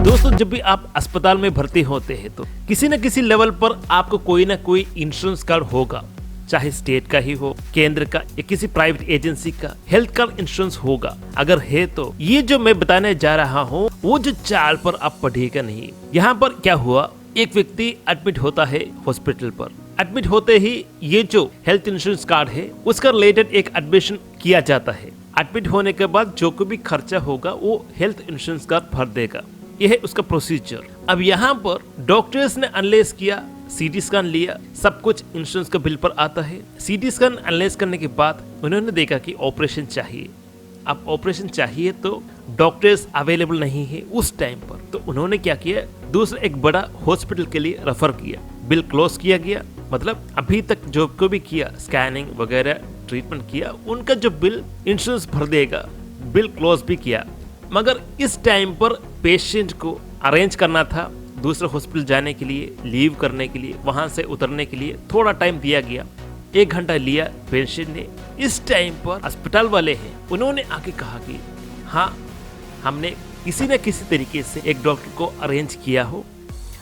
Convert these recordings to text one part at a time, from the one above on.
दोस्तों, जब भी आप अस्पताल में भर्ती होते हैं तो किसी न किसी लेवल पर आपको कोई ना कोई इंश्योरेंस कार्ड होगा, चाहे स्टेट का ही हो, केंद्र का या किसी प्राइवेट एजेंसी का हेल्थ कार्ड इंश्योरेंस होगा। अगर है तो ये जो मैं बताने जा रहा हूँ वो जो चाल पर आप पढ़िएगा नहीं। यहाँ पर क्या हुआ, एक व्यक्ति एडमिट होता है हॉस्पिटल पर। एडमिट होते ही ये जो हेल्थ इंश्योरेंस कार्ड है उसका रिलेटेड एक एडमिशन किया जाता है। एडमिट होने के बाद जो कोई भी खर्चा होगा वो हेल्थ इंश्योरेंस कार्ड भर देगा। यह है उसका प्रोसीजर। अब यहाँ पर डॉक्टर्स ने एनालाइज किया, सीटी स्कैन लिया, सब कुछ इंश्योरेंस का बिल पर आता है। सीटी स्कैन एनालाइज करने के बाद उन्होंने देखा कि ऑपरेशन चाहिए। अब ऑपरेशन चाहिए तो डॉक्टर्स अवेलेबल नहीं है उस टाइम पर, तो उन्होंने क्या किया, दूसरा एक बड़ा हॉस्पिटल के लिए रेफर किया। बिल क्लोज किया गया, मतलब अभी तक जो को भी किया स्कैनिंग वगैरह ट्रीटमेंट किया उनका जो बिल इंश्योरेंस भर देगा, बिल क्लोज भी किया। मगर इस टाइम पर पेशेंट को अरेंज करना था दूसरे हॉस्पिटल जाने के लिए, लीव करने के लिए, वहां से उतरने के लिए थोड़ा टाइम दिया गया। 1 घंटा लिया पेशेंट ने। इस टाइम पर अस्पताल वाले हैं, उन्होंने आके कहा कि हाँ, हमने किसी न किसी तरीके से एक डॉक्टर को अरेंज किया हो,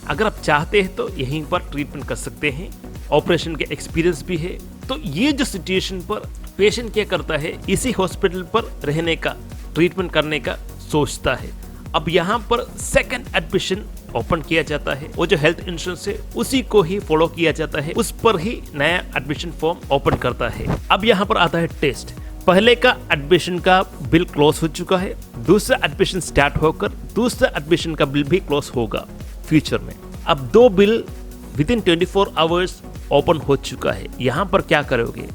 अगर आप चाहते हैं तो यहीं पर ट्रीटमेंट कर सकते हैं, ऑपरेशन के एक्सपीरियंस भी है। तो ये जो सिचुएशन पर पेशेंट क्या करता है, इसी हॉस्पिटल पर रहने का, ट्रीटमेंट करने का सोचता है। अब यहाँ पर सेकंड एडमिशन ओपन किया जाता है। वो जो हेल्थ इंश्योरेंस है उसी को ही फॉलो किया जाता है, उस पर ही नया एडमिशन फॉर्म ओपन करता है। अब यहाँ पर आता है टेस्ट। पहले का एडमिशन का बिल क्लोज हो चुका है, दूसरा एडमिशन स्टार्ट होकर दूसरा एडमिशन का बिल भी क्लोज होगा फ्यूचर में। अब 2 बिल विदिन 24 आवर्स ओपन हो चुका है। यहाँ पर क्या करोगे,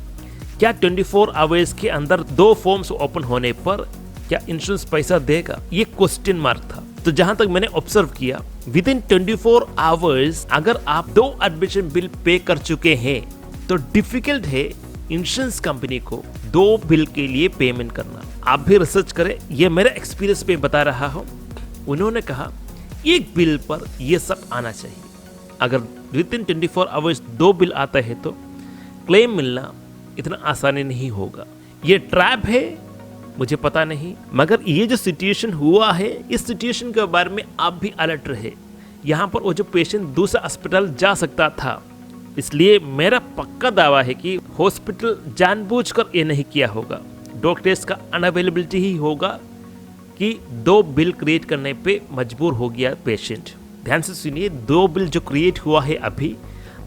क्या 24 आवर्स के अंदर 2 फॉर्म्स ओपन होने पर क्या इंश्योरेंस पैसा देगा, ये क्वेश्चन मार्क था। तो जहां तक मैंने ऑब्जर्व किया, विद इन 24 आवर्स अगर आप 2 एडमिशन बिल पे कर चुके हैं तो डिफिकल्ट है इंश्योरेंस कंपनी को 2 बिल के लिए पेमेंट करना। आप भी रिसर्च करें, ये मेरा एक्सपीरियंस पे बता रहा हूं। उन्होंने कहा 1 बिल पर ये सब आना चाहिए। अगर विद इन 24 आवर्स 2 बिल आता है तो क्लेम मिलना इतना आसानी नहीं होगा। ये ट्रैप है मुझे पता नहीं, मगर ये जो सिचुएशन हुआ है इस सिचुएशन के बारे में आप भी अलर्ट रहे। यहाँ पर वो जो पेशेंट दूसरा अस्पताल जा सकता था, इसलिए मेरा पक्का दावा है कि हॉस्पिटल जानबूझकर ये नहीं किया होगा। डॉक्टर्स का अनअवेलेबिलिटी ही होगा कि 2 बिल क्रिएट करने पे मजबूर हो गया पेशेंट। ध्यान से सुनिए, 2 बिल जो क्रिएट हुआ है अभी,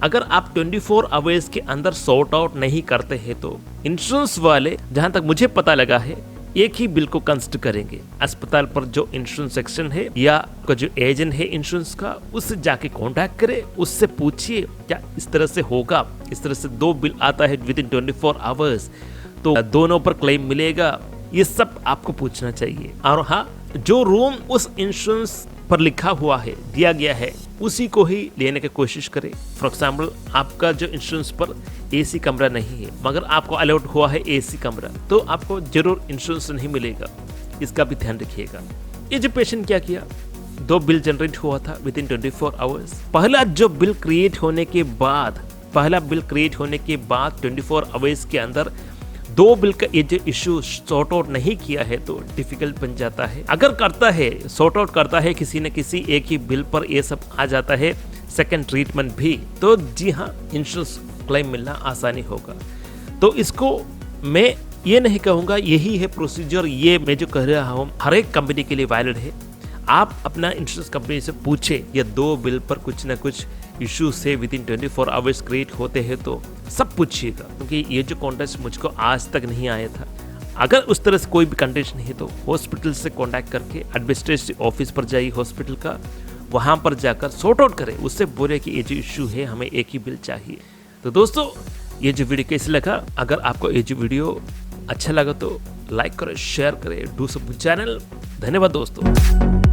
अगर आप 24 आवर्स के अंदर सॉर्ट आउट नहीं करते हैं तो इंश्योरेंस वाले, जहां तक मुझे पता लगा है, एक ही बिल को कंसिडर करेंगे। अस्पताल पर जो इंश्योरेंस सेक्शन है या का जो एजेंट है इंश्योरेंस का, उससे जाके कांटेक्ट करें, उससे पूछिए क्या इस तरह से होगा, इस तरह से 2 बिल आता है विद इन 24 आवर्स तो दोनों पर क्लेम मिलेगा। ये सब आपको पूछना चाहिए। और हाँ, जो रूम उस इंश्योरेंस पर लिखा हुआ है, दिया गया है, उसी को ही लेने की कोशिश करें। फॉर एग्जाम्पल, आपका जो इंश्योरेंस पर एसी कमरा नहीं है मगर आपको अलॉट हुआ है एसी कमरा, तो आपको जरूर इंश्योरेंस नहीं मिलेगा, इसका भी ध्यान रखिएगा। ये जो पेशेंट क्या किया, 2 बिल जनरेट हुआ था विद इन 24 आवर्स। पहला बिल क्रिएट होने के बाद 24 आवर्स के अंदर 2 बिल का ये जो इश्यू सॉर्ट आउट नहीं किया है तो डिफिकल्ट बन जाता है। अगर करता है, सॉर्ट आउट करता है किसी न किसी एक ही बिल पर, ये सब आ जाता है, सेकंड ट्रीटमेंट भी, तो जी हाँ, इंश्योरेंस क्लेम मिलना आसानी होगा। तो इसको मैं ये नहीं कहूँगा यही है प्रोसीजर, ये मैं जो कह रहा हूँ हर एक कंपनी के लिए वैलिड है। आप अपना इंश्योरेंस कंपनी से पूछे, या 2 बिल पर कुछ ना कुछ इशू से विद इन 24 आवर्स क्रिएट होते हैं तो सब पूछिएगा, क्योंकि ये जो कॉन्टेस्ट मुझको आज तक नहीं आया था। अगर उस तरह से कोई भी कंडीशन है तो हॉस्पिटल से कांटेक्ट करके एडमिनिस्ट्रेटिव ऑफिस पर जाइए हॉस्पिटल का, वहाँ पर जाकर सॉर्ट आउट करें, उससे बोले कि ये जो इशू है हमें एक ही बिल चाहिए। तो दोस्तों, ये जो वीडियो कैसे लगा, अगर आपको ये जो वीडियो अच्छा लगा तो लाइक करें, शेयर करें, डू सब चैनल। धन्यवाद दोस्तों।